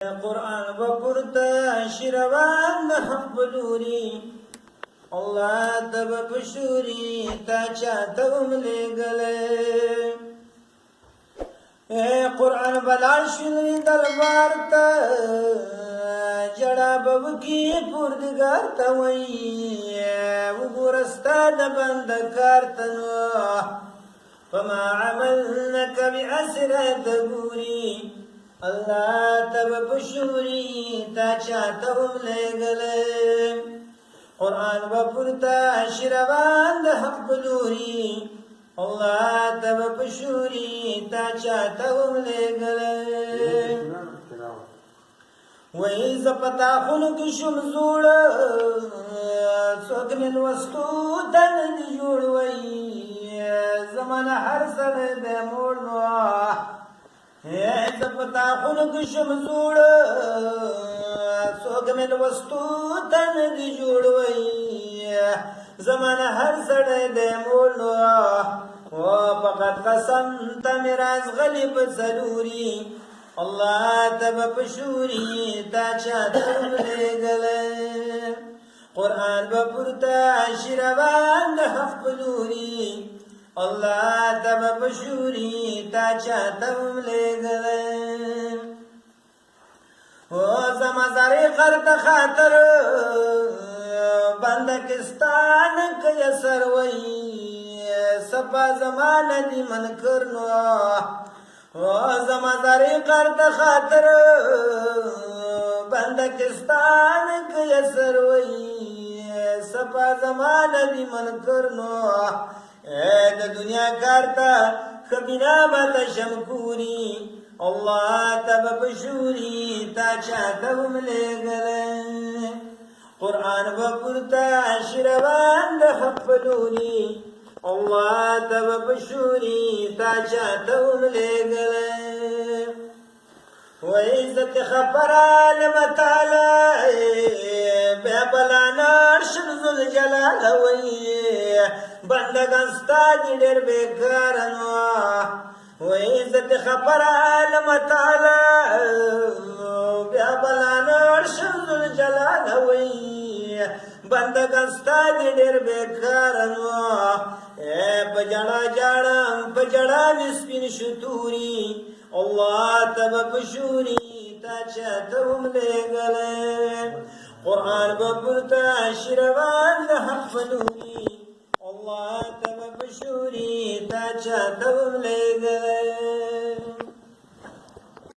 قرآن بپرتا شروان د حق بلوري الله تب پشوري تا چاته وملګلې قرآن بلال شنوي دربار ته جړه بوکي پردګار ته وای وګورستا د بند کارتنو فما عملنك بأسرة ګوري الله تب پشوري تا چاته وملګلې قرآن بپرتا شروان د حق بلوري الله تب پشوري تا چاته وملګلې وای زپتا خلق شم زوړ څوک من وستو دن دی جوړ وای زمانه هر سره د مور نو زپتا خلق شم زوړ څوک من وستو دن دی جوړ وای زمانه هر سره د مور نو او فقط قسم تمراز غلیب ضروري الله تب پشوري تا چاته وملګلې قرآن بپرتا شروان د حق بلوري الله تب پشوري تا چاته وملګلې او زما زاري قرت خاطر بندکستان کې سروي سپا زمانه دی من کرنو او زما زاری قرد خاطر بندکستان کی سروی سپا زمان دی من کرنو د دنیا کارتا خبینا بات شمکوری اللہ تب پشوری تا چاہتا وملګلې قرآن بپرتا شروان د حق بلوري الله تب پشوري تا چاته وملګلې وعزت خبره لمتاله بیا بلانا عرش ذل جلال وی بندگان ستا دي ډېر بیکار نو وعزت خبره لمتاله بیا بلانا عرش ذل جلال وی بندگان ستا دي ډېر بیکار نو پجڑا جاڑم پجڑا وسپین شتوری الله تب پشوری تا چاته وملګلې قرآن بپرتا شروان د حق بلوري الله تب پشوری تا چاته وملګلې